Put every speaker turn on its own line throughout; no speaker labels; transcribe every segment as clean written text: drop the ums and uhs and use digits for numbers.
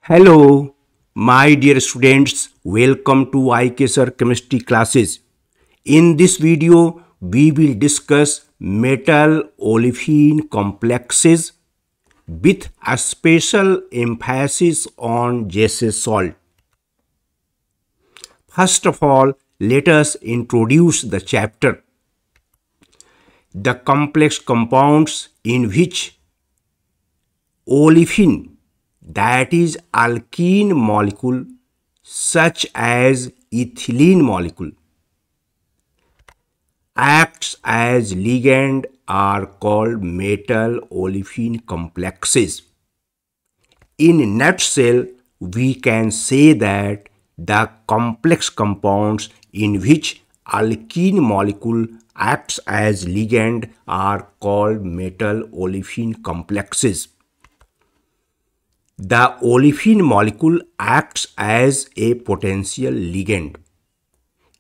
Hello, my dear students. Welcome to IK Sir Chemistry classes. In this video, we will discuss metal olefin complexes with a special emphasis on gaseous salt. First of all, let us introduce the chapter. The complex compounds in which olefin, that is alkene molecule such as ethylene molecule, acts as ligand are called metal olefin complexes. In a nutshell, we can say that the complex compounds in which alkene molecule acts as ligand are called metal olefin complexes. The olefin molecule acts as a potential ligand.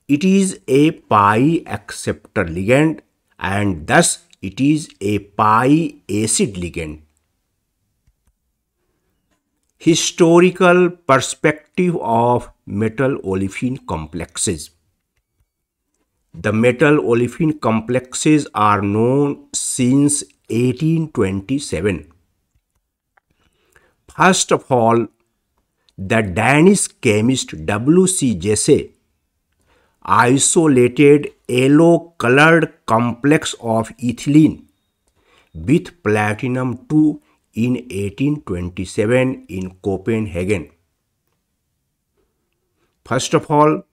It is a pi acceptor ligand and thus it is a pi acid ligand. Historical perspective of metal olefin complexes. The metal olefin complexes are known since 1827. First of all, the Danish chemist W.C. Jesse isolated yellow-colored complex of ethylene with platinum-2 in 1827 in Copenhagen. First of all,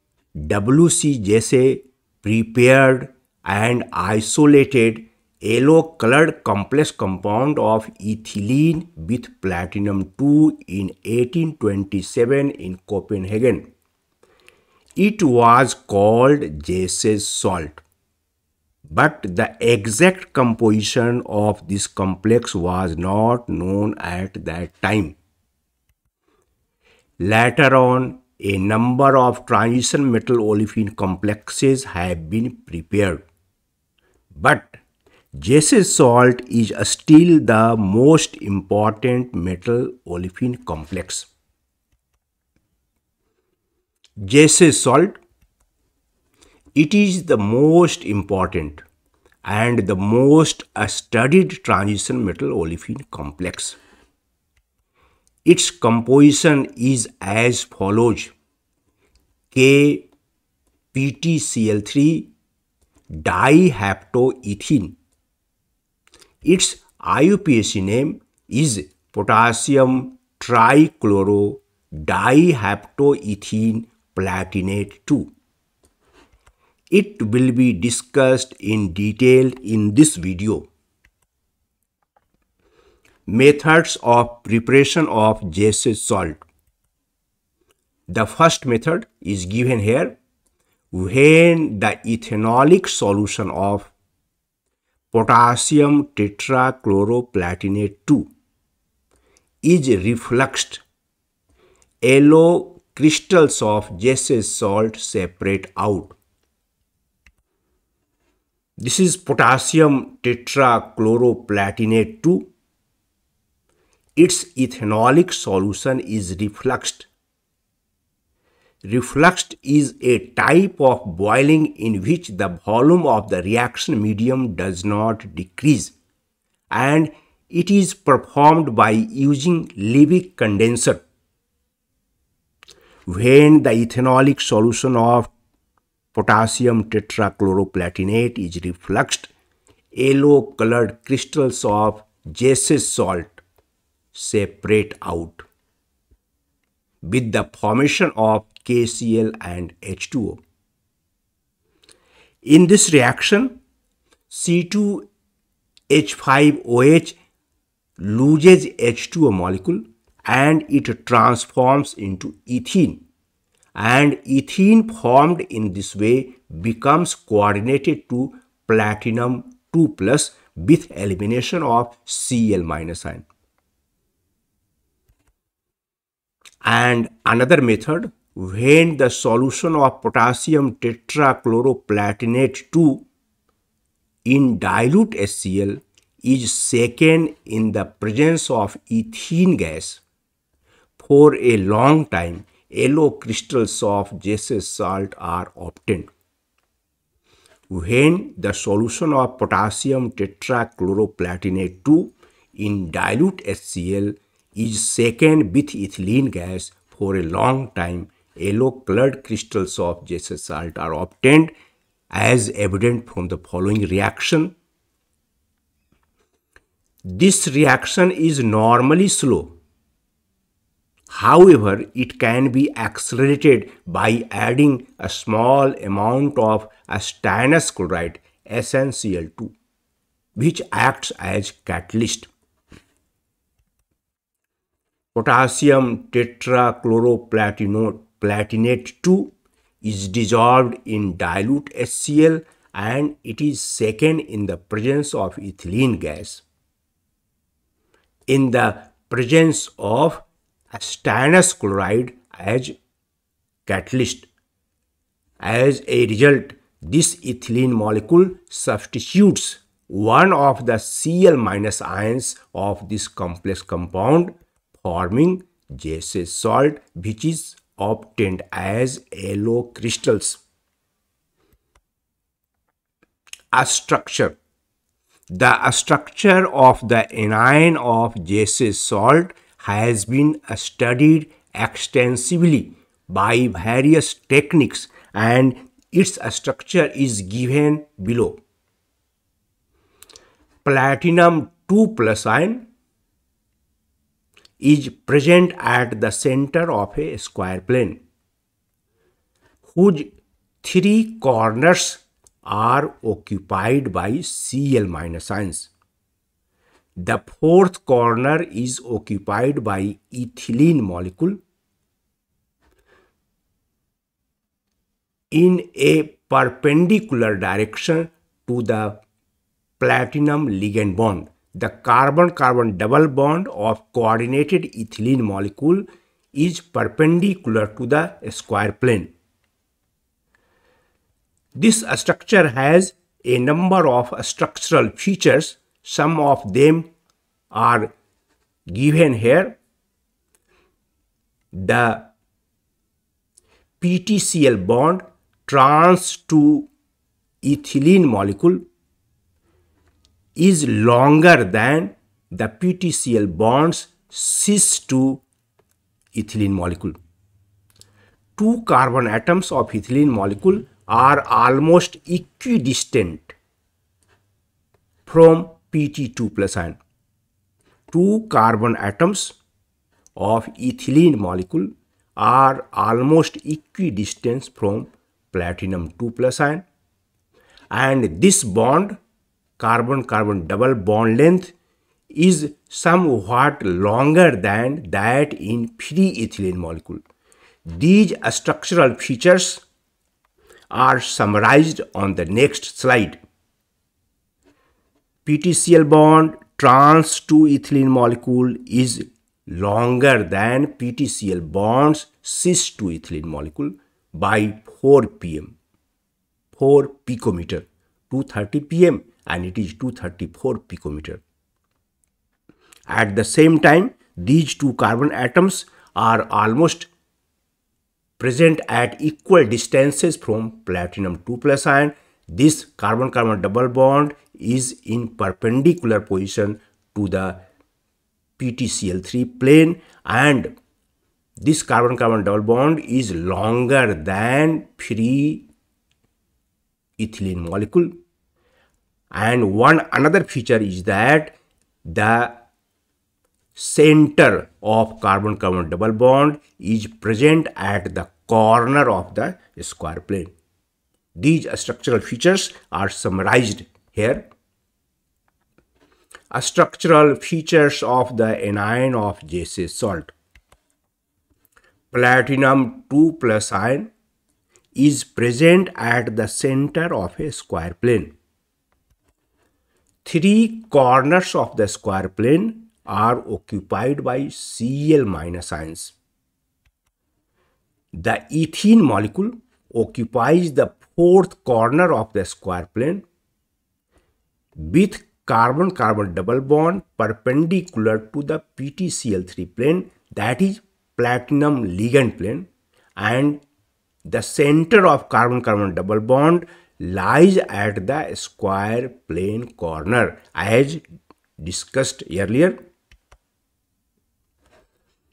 W.C. Jesse prepared and isolated yellow-colored complex compound of ethylene with platinum-2 in 1827 in Copenhagen. It was called Jesse's salt, but the exact composition of this complex was not known at that time. Later on, a number of transition metal olefin complexes have been prepared, but Jesse's salt is still the most important metal olefin complex. Jesse's salt, it is the most important and the most studied transition metal olefin complex. Its composition is as follows: KPtCl3 dihaptoethene. Its IUPAC name is potassium trichloro-dihaptoethene platinate 2. It will be discussed in detail in this video. Methods of preparation of Jesse's salt. The first method is given here. When the ethanolic solution of potassium tetrachloroplatinate 2 is refluxed, yellow crystals of Jesse's salt separate out. This is potassium tetrachloroplatinate 2. Its ethanolic solution is refluxed. Refluxed is a type of boiling in which the volume of the reaction medium does not decrease, and it is performed by using Liebig condenser. When the ethanolic solution of potassium tetrachloroplatinate is refluxed, yellow-colored crystals of Jesse's salt separate out with the formation of KCl and H2O. In this reaction, C2H5OH loses H2O molecule and it transforms into ethene, and ethene formed in this way becomes coordinated to platinum 2+ with elimination of Cl- ion. And another method, when the solution of potassium tetrachloroplatinate 2 in dilute HCl is shaken in the presence of ethene gas, For a long time, yellow crystals of gaseous salt are obtained. When the solution of potassium tetrachloroplatinate 2 in dilute HCl is shaken with ethylene gas for a long time, yellow-colored crystals of gaseous salt are obtained, as evident from the following reaction. This reaction is normally slow. However, it can be accelerated by adding a small amount of stannous chloride SnCl2, which acts as catalyst. Potassium tetrachloroplatinate 2 is dissolved in dilute HCl and it is shaken in the presence of ethylene gas. In the presence of stannous chloride as catalyst. As a result, this ethylene molecule substitutes one of the Cl- ions of this complex compound, forming gaseous salt, which is obtained as yellow crystals. Structure. The structure of the anion of gaseous salt has been studied extensively by various techniques and its structure is given below. Platinum 2 plus ion is present at the center of a square plane, whose three corners are occupied by Cl- ions. The fourth corner is occupied by ethylene molecule in a perpendicular direction to the platinum ligand bond. The carbon-carbon double bond of coordinated ethylene molecule is perpendicular to the square plane. This structure has a number of structural features. Some of them are given here. The PTCl bond trans to ethylene molecule is longer than the PTCl bonds cis to ethylene molecule. Two carbon atoms of ethylene molecule are almost equidistant from Pt2 plus ion. Two carbon atoms of ethylene molecule are almost equidistant from platinum 2 plus ion, and this bond, carbon-carbon double bond length, is somewhat longer than that in free ethylene molecule. These structural features are summarized on the next slide. PTCl bond trans to ethylene molecule is longer than PTCl bonds cis to ethylene molecule by 4 picometer, 230 pm, and it is 234 picometer. At the same time, these two carbon atoms are almost present at equal distances from platinum 2 plus ion. This carbon-carbon double bond is in perpendicular position to the PTCl3 plane, and this carbon-carbon double bond is longer than free ethylene molecule. And another feature is that the center of carbon-carbon double bond is present at the corner of the square plane. These structural features are summarized here. Structural features of the anion of gaseous salt. Platinum 2 plus ion is present at the center of a square plane. Three corners of the square plane are occupied by Cl- ions. The ethene molecule occupies the fourth corner of the square plane with carbon-carbon double bond perpendicular to the PTCl3 plane, that is platinum ligand plane, and the center of carbon-carbon double bond lies at the square plane corner as discussed earlier.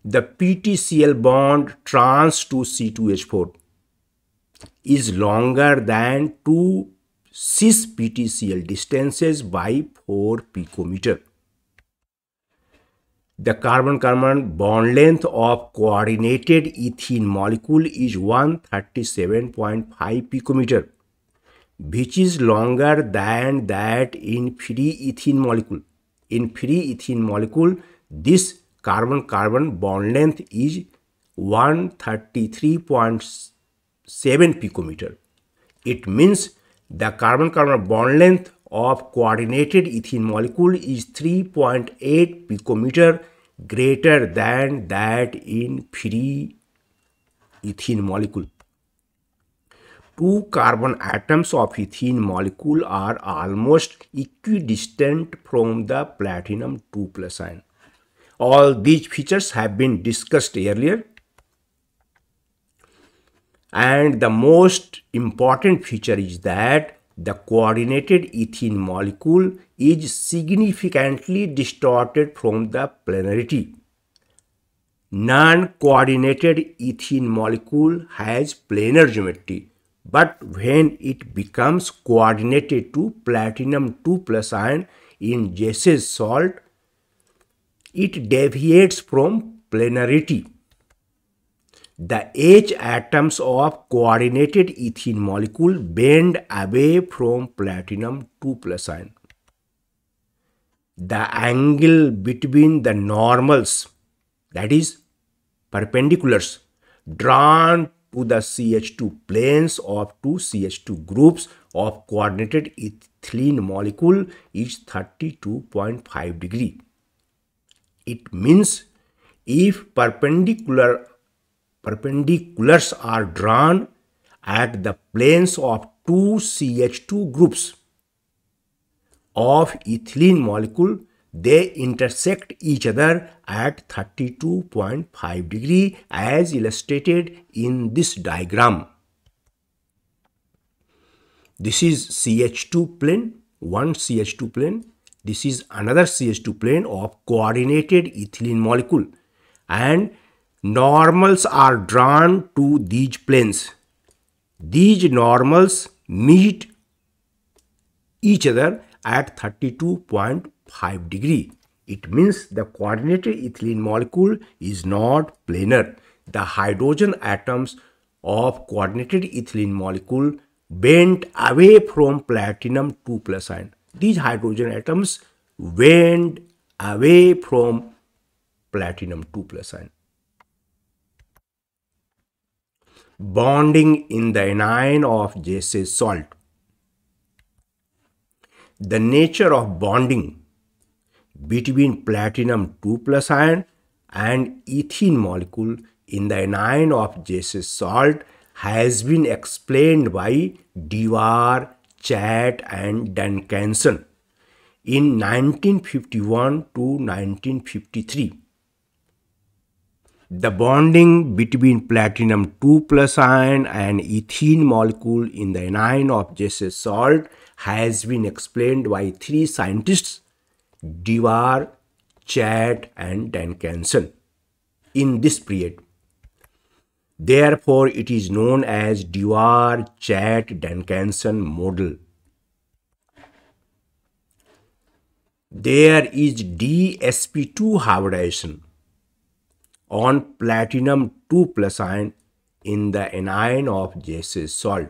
The PTCl bond trans to C2H4 is longer than two cis PTCl distances by 4 picometer. The carbon-carbon bond length of coordinated ethene molecule is 137.5 picometer, which is longer than that in free ethene molecule. In free ethene molecule, this carbon-carbon bond length is 133.7 picometer. It means the carbon-carbon bond length of coordinated ethene molecule is 3.8 picometer greater than that in free ethene molecule. Two carbon atoms of ethene molecule are almost equidistant from the platinum 2+ ion. All these features have been discussed earlier. And the most important feature is that the coordinated ethene molecule is significantly distorted from the planarity. Non-coordinated ethene molecule has planar geometry, but when it becomes coordinated to platinum 2+ ion in gaseous salt, it deviates from planarity. The H atoms of coordinated ethene molecule bend away from platinum 2+ ion. The angle between the normals, that is perpendiculars, drawn to the CH2 planes of two CH2 groups of coordinated ethylene molecule is 32.5 degree. It means if perpendiculars are drawn at the planes of two CH2 groups of ethylene molecule, they intersect each other at 32.5 degree as illustrated in this diagram. This is CH2 plane, one CH2 plane. This is another CH2 plane of coordinated ethylene molecule, and normals are drawn to these planes. These normals meet each other at 32.5 degree. It means the coordinated ethylene molecule is not planar. The hydrogen atoms of coordinated ethylene molecule bent away from platinum 2+ ion. These hydrogen atoms went away from platinum 2+ ion. Bonding in the anion of gaseous salt. The nature of bonding between platinum 2+ ion and ethene molecule in the anion of gaseous salt has been explained by Dewar, Chat and Duncanson in 1951 to 1953. The bonding between platinum 2+ ion and ethene molecule in the anion of gaseous salt has been explained by three scientists, Dewar, Chat and Duncanson, in this period. Therefore, it is known as Dewar-Chat-Duncanson model. There is DsP2 hybridization on platinum 2+ ion in the anion of gaseous salt.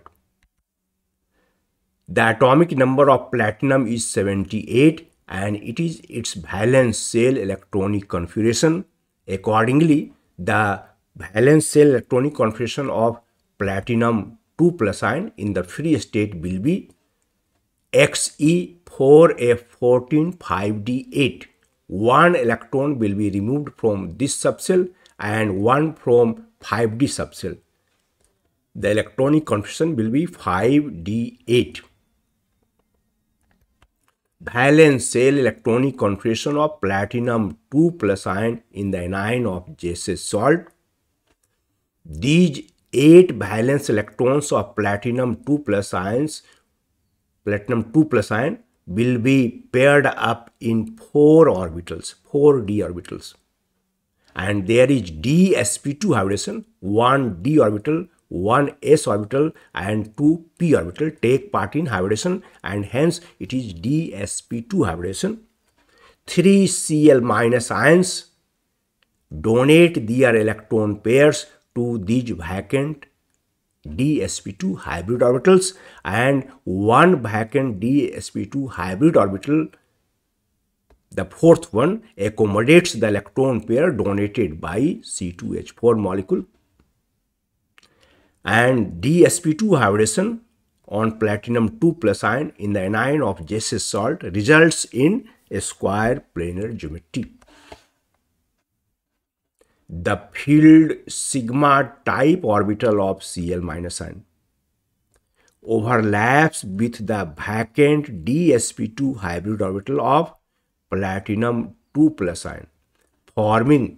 The atomic number of platinum is 78 and it is its valence shell electronic configuration. Accordingly, the valence shell electronic configuration of platinum 2+ ion in the free state will be Xe4F14 5d8. One electron will be removed from this subshell and one from 5d subshell. The electronic configuration will be 5d8. Valence shell electronic configuration of platinum 2+ ion in the anion of gaseous salt. These 8 valence electrons of platinum 2 plus ions, platinum 2 plus ion, will be paired up in 4 orbitals, 4 d orbitals. And there is d sp2 hybridization, 1 d orbital, 1 s orbital and 2 p orbital take part in hybridization, and hence it is d sp2 hybridization. 3 Cl minus ions donate their electron pairs to these vacant d sp2 hybrid orbitals, and one vacant d sp2 hybrid orbital, the fourth one, accommodates the electron pair donated by C2H4 molecule. And d sp2 hybridization on platinum 2 plus ion in the anion of gaseous salt results in a square planar geometry. The filled sigma type orbital of Cl minus ion overlaps with the vacant d sp2 hybrid orbital of platinum 2 plus ion, forming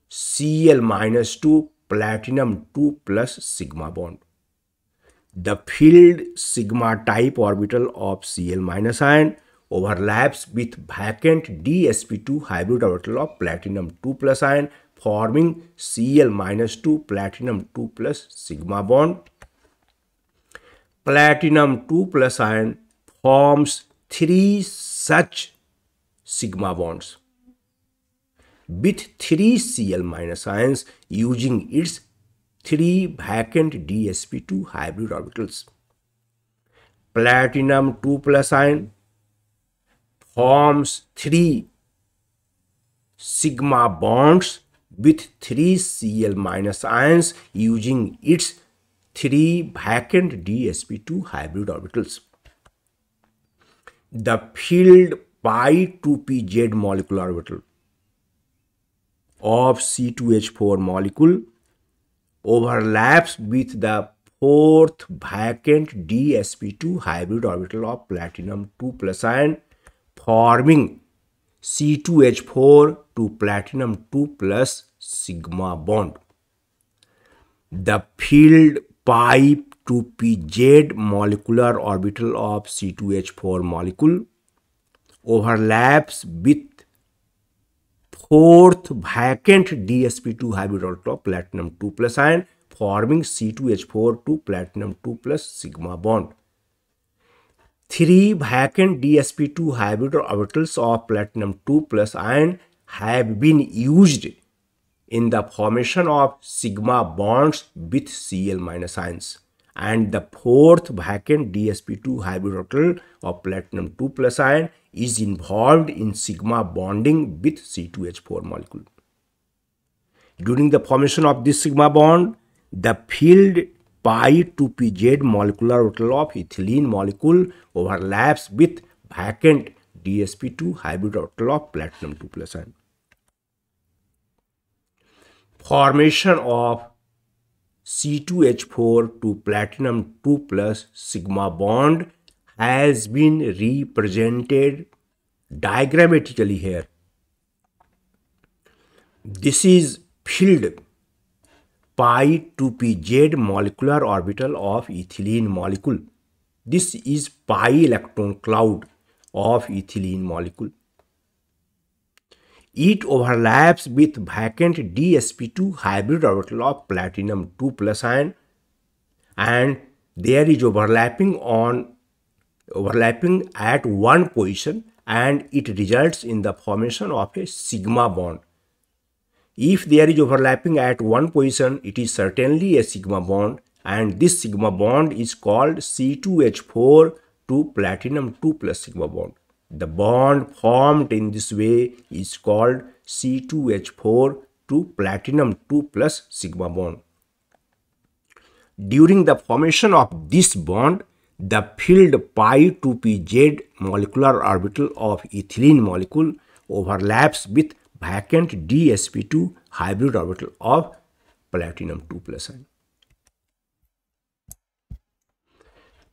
Cl minus 2 platinum 2 plus sigma bond. The filled sigma type orbital of Cl minus ion overlaps with vacant d sp2 hybrid orbital of platinum 2 plus ion, forming Cl minus 2 platinum 2 plus sigma bond. Platinum 2 plus ion forms 3 such sigma bonds with 3 Cl minus ions using its 3 vacant d sp2 hybrid orbitals. Platinum 2 plus ion forms 3 sigma bonds with 3 Cl minus ions using its 3 vacant d sp2 hybrid orbitals. The filled pi 2pz molecular orbital of C2H4 molecule overlaps with the fourth vacant d sp2 hybrid orbital of platinum 2 plus ion, forming C2H4 to platinum 2 plus sigma bond. The filled pi 2pz molecular orbital of C2H4 molecule overlaps with fourth vacant d sp2 hybrid orbital of platinum 2 plus ion, forming C2H4 to platinum 2 plus sigma bond. 3 vacant d sp2 hybrid orbitals of platinum 2 plus ion have been used in the formation of sigma bonds with Cl minus ions, and the fourth vacant d sp2 hybrid orbital of platinum 2 plus ion is involved in sigma bonding with C2H4 molecule. During the formation of this sigma bond, the filled pi 2pz molecular orbital of ethylene molecule overlaps with vacant d sp2 hybrid orbital of platinum 2 plus ion. Formation of C2H4 to platinum 2 plus sigma bond has been represented diagrammatically here. This is filled pi 2pz molecular orbital of ethylene molecule. This is pi electron cloud of ethylene molecule. It overlaps with vacant d sp2 hybrid orbital of platinum 2 plus ion, and there is overlapping at one position, and it results in the formation of a sigma bond. If there is overlapping at one position, it is certainly a sigma bond, and this sigma bond is called C2H4 to platinum 2 plus sigma bond. The bond formed in this way is called C2H4 to platinum 2 plus sigma bond. During the formation of this bond, the filled pi 2pz molecular orbital of ethylene molecule overlaps with vacant d sp2 hybrid orbital of platinum 2 plus ion.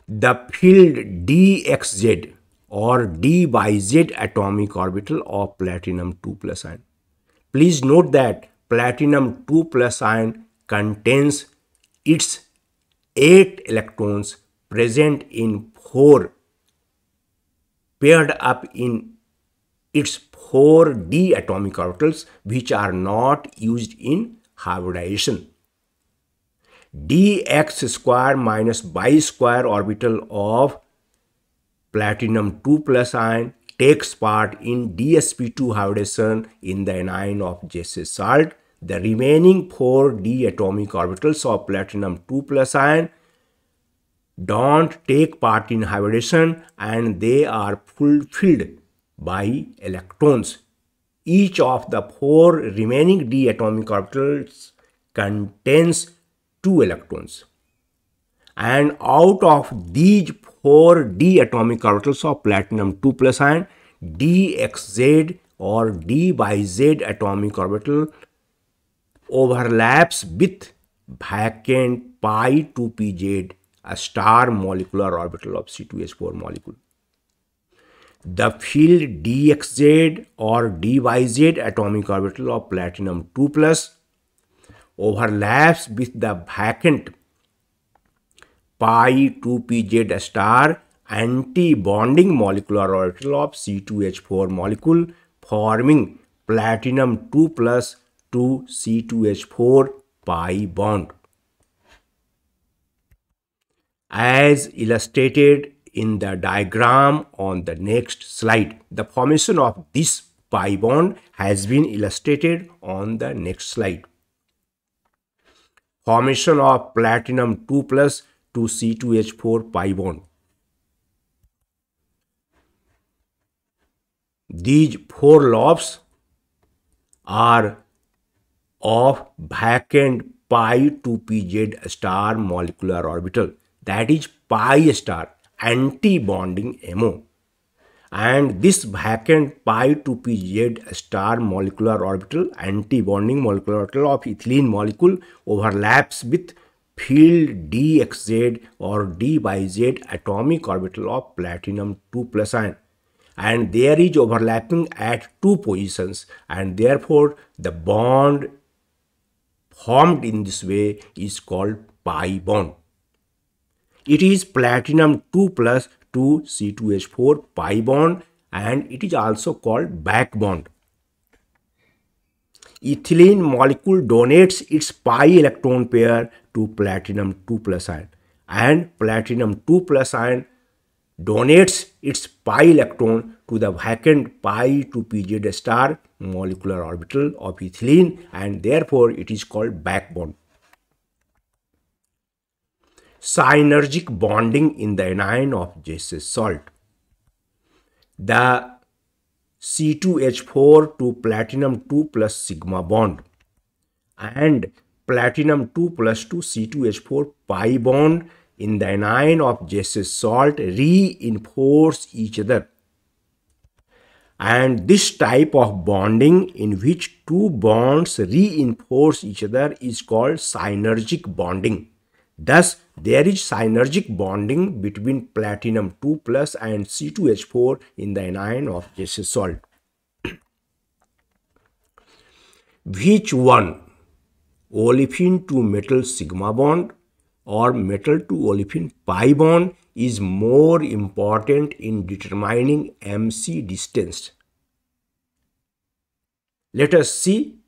The filled dxz or d by z atomic orbital of platinum 2 plus ion. Please note that platinum 2 plus ion contains its 8 electrons present in 4 paired up in its 4d atomic orbitals, which are not used in hybridization. dx square minus y square orbital of platinum 2 plus ion takes part in dsp2 hybridization in the anion of Jesse salt. The remaining 4d atomic orbitals of platinum 2 plus ion don't take part in hybridization and they are fulfilled by electrons. Each of the 4 remaining d atomic orbitals contains 2 electrons. And out of these 4 d atomic orbitals of platinum 2 plus ion, dxz or dyz atomic orbital overlaps with vacant pi 2pz, a star molecular orbital of C2H4 molecule. The field dxz or dyz atomic orbital of platinum 2 plus overlaps with the vacant pi 2pz star anti-bonding molecular orbital of C2H4 molecule, forming platinum 2 plus to C2H4 pi bond. As illustrated in the diagram on the next slide, the formation of this pi bond has been illustrated on the next slide. Formation of platinum 2 plus to C2H4 pi bond. These 4 lobes are of vacant pi 2pz star molecular orbital, that is pi star anti-bonding MO, and this vacant pi 2pz star molecular orbital anti-bonding molecular orbital of ethylene molecule overlaps with field dxz or dyz atomic orbital of platinum 2 plus ion, and there is overlapping at 2 positions, and therefore the bond formed in this way is called pi bond. It is platinum 2 plus to C2H4 pi bond, and it is also called back bond. Ethylene molecule donates its pi electron pair to platinum 2 plus ion, and platinum 2 plus ion donates its pi electron to the vacant pi 2pz star molecular orbital of ethylene, and therefore it is called back bond. Synergic bonding in the anion of Jesse salt. The C2H4 to platinum 2 plus sigma bond and platinum 2 plus to C2H4 pi bond in the anion of Jesse salt reinforce each other. And this type of bonding in which 2 bonds reinforce each other is called synergic bonding. Thus, there is synergic bonding between platinum 2 plus and C2H4 in the anion of Jesse salt. Which one, olefin to metal sigma bond or metal to olefin pi bond, is more important in determining MC distance? Let us see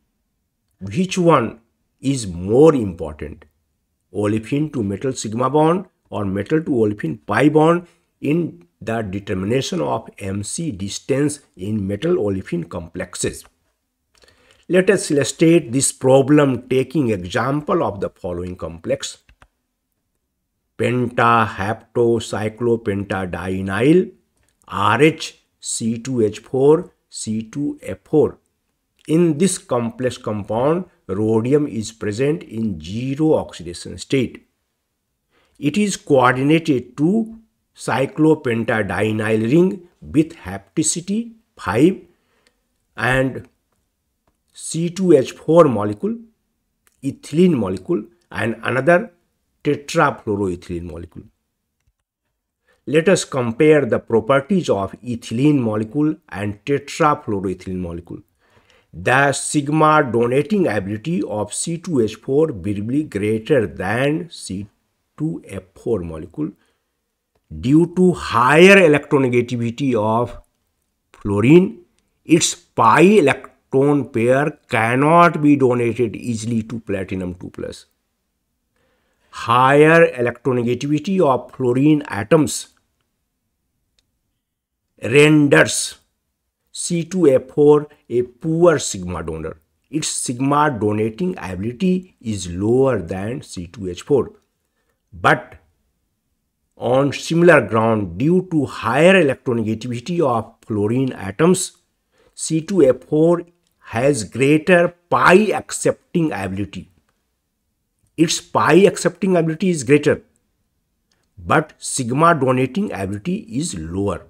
which one is more important, olefin to metal sigma bond or metal to olefin pi bond, in the determination of MC distance in metal olefin complexes. Let us illustrate this problem taking example of the following complex: penta-hapto-cyclopentadienyl RH C2H4 C2F4. In this complex compound, rhodium is present in zero oxidation state. It is coordinated to cyclopentadienyl ring with hapticity 5 and C2H4 molecule, ethylene molecule, and another tetrafluoroethylene molecule. Let us compare the properties of ethylene molecule and tetrafluoroethylene molecule. the sigma donating ability of C2H4 will be greater than C2F4 molecule due to higher electronegativity of fluorine. Its pi electron pair cannot be donated easily to platinum 2+. Higher electronegativity of fluorine atoms renders C2F4 a poor sigma donor. Its sigma donating ability is lower than C2H4. But on similar ground, due to higher electronegativity of fluorine atoms, C2F4 has greater pi accepting ability. Its pi accepting ability is greater, but sigma donating ability is lower.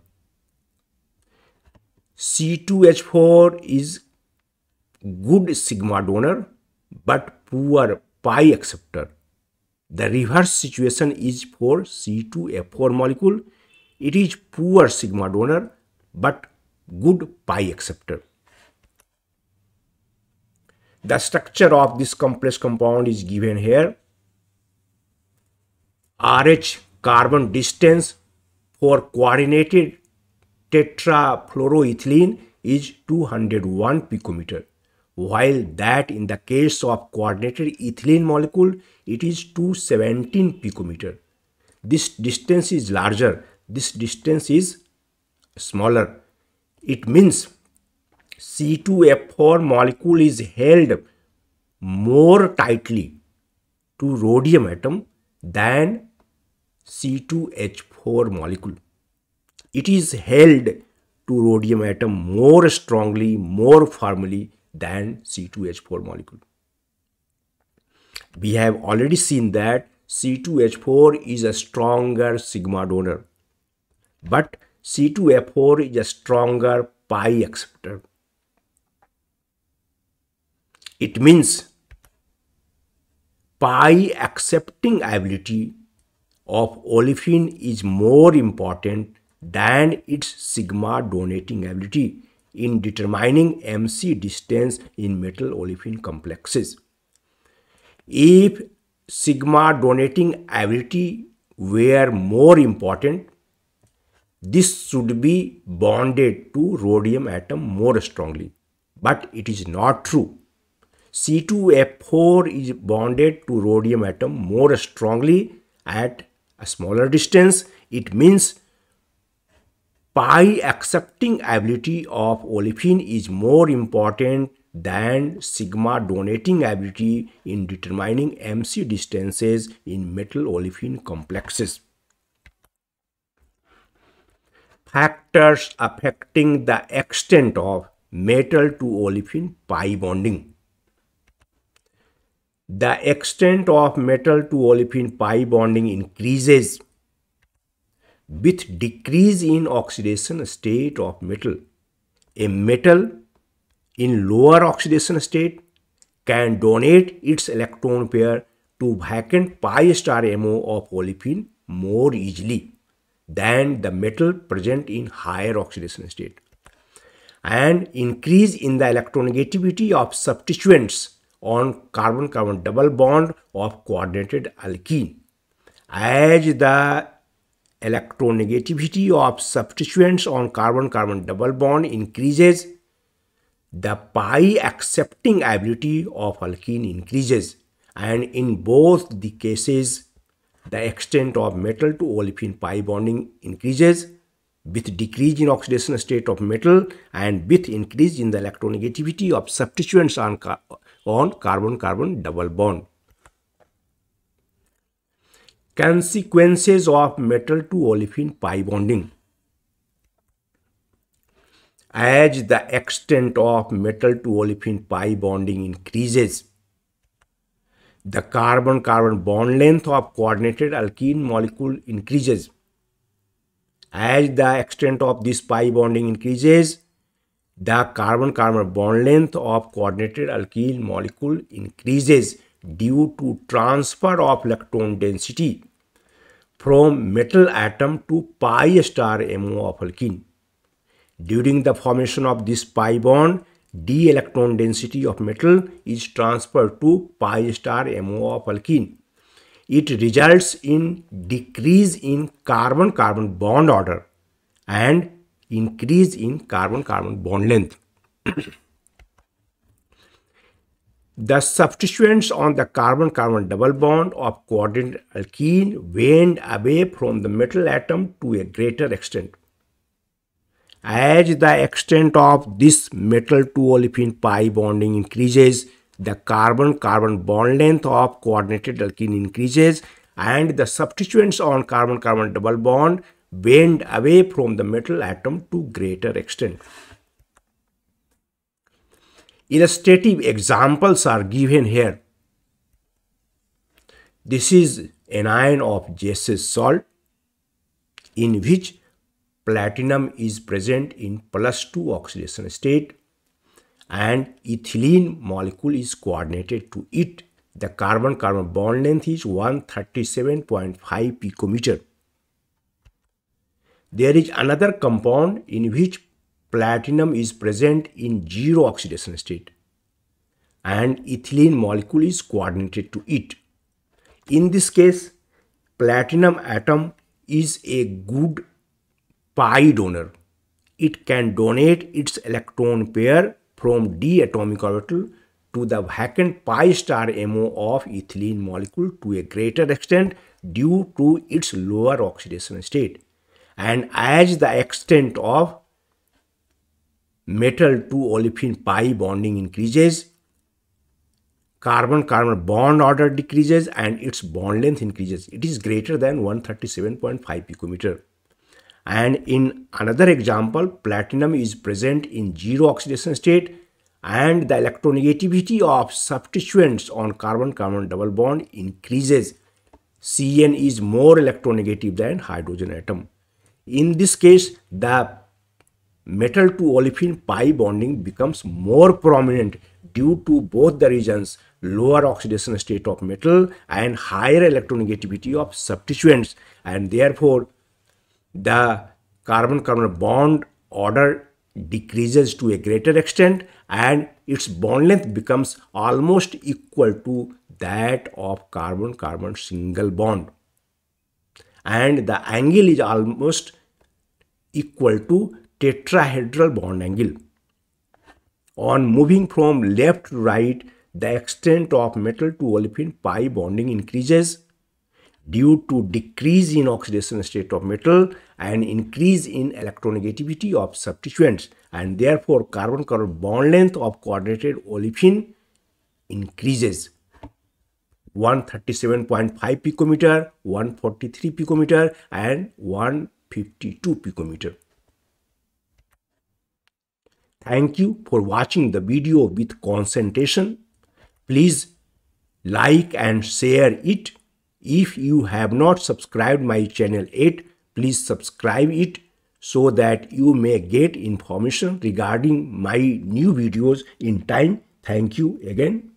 C2H4 is good sigma donor but poor pi acceptor. The reverse situation is for C2F4 molecule. It is poor sigma donor but good pi acceptor. The structure of this complex compound is given here. RH carbon distance for coordinated tetrafluoroethylene is 201 picometer, while that in the case of coordinated ethylene molecule, it is 217 picometer. This distance is larger, this distance is smaller. It means C2F4 molecule is held more tightly to rhodium atom than C2H4 molecule. It is held to rhodium atom more strongly, more firmly than C2H4 molecule. We have already seen that C2H4 is a stronger sigma donor, but C2F4 is a stronger pi acceptor. It means pi accepting ability of olefin is more important than its sigma donating ability in determining MC distance in metal olefin complexes. If sigma donating ability were more important, this should be bonded to rhodium atom more strongly, but it is not true. C2F4 is bonded to rhodium atom more strongly at a smaller distance. It means pi accepting ability of olefin is more important than sigma donating ability in determining MC distances in metal olefin complexes. Factors affecting the extent of metal to olefin pi bonding. The extent of metal to olefin pi bonding increases with decrease in oxidation state of metal. A metal in lower oxidation state can donate its electron pair to vacant pi star MO of olefin more easily than the metal present in higher oxidation state. And increase in the electronegativity of substituents on carbon-carbon double bond of coordinated alkene. As the electronegativity of substituents on carbon-carbon double bond increases, the pi accepting ability of alkene increases, and in both the cases, the extent of metal to olefin pi bonding increases with decrease in oxidation state of metal and with increase in the electronegativity of substituents on carbon-carbon double bond. Consequences of metal to olefin pi bonding. As the extent of metal to olefin pi bonding increases, the carbon-carbon bond length of coordinated alkene molecule increases. As the extent of this pi bonding increases, the carbon-carbon bond length of coordinated alkene molecule increases due to transfer of electron density from metal atom to pi star MO of alkene. During the formation of this pi bond, d electron density of metal is transferred to pi star MO of alkene. It results in decrease in carbon-carbon bond order and increase in carbon-carbon bond length. The substituents on the carbon-carbon double bond of coordinated alkene went away from the metal atom to a greater extent. As the extent of this metal to olefin pi bonding increases, the carbon-carbon bond length of coordinated alkene increases and the substituents on carbon-carbon double bond bend away from the metal atom to greater extent. Illustrative examples are given here. This is anion of gaseous salt in which platinum is present in +2 oxidation state and ethylene molecule is coordinated to it. The carbon-carbon bond length is 137.5 picometer. There is another compound in which platinum is present in 0 oxidation state and ethylene molecule is coordinated to it. In this case, platinum atom is a good pi donor. It can donate its electron pair from d atomic orbital to the vacant pi star MO of ethylene molecule to a greater extent due to its lower oxidation state. And as the extent of metal to olefin pi bonding increases, carbon-carbon bond order decreases and its bond length increases. It is greater than 137.5 picometer. And in another example, platinum is present in 0 oxidation state and the electronegativity of substituents on carbon-carbon double bond increases. Cn is more electronegative than hydrogen atom. In this case, the metal to olefin pi bonding becomes more prominent due to both the reasons, lower oxidation state of metal and higher electronegativity of substituents, and therefore the carbon-carbon bond order decreases to a greater extent and its bond length becomes almost equal to that of carbon-carbon single bond, and the angle is almost equal to tetrahedral bond angle. On moving from left to right, the extent of metal to olefin pi bonding increases due to decrease in oxidation state of metal and increase in electronegativity of substituents, and therefore carbon-carbon bond length of coordinated olefin increases. 137.5 picometer, 143 picometer and 152 picometer. Thank you for watching the video with concentration. Please like and share it. If you have not subscribed my channel yet, please subscribe it so that you may get information regarding my new videos in time. Thank you again.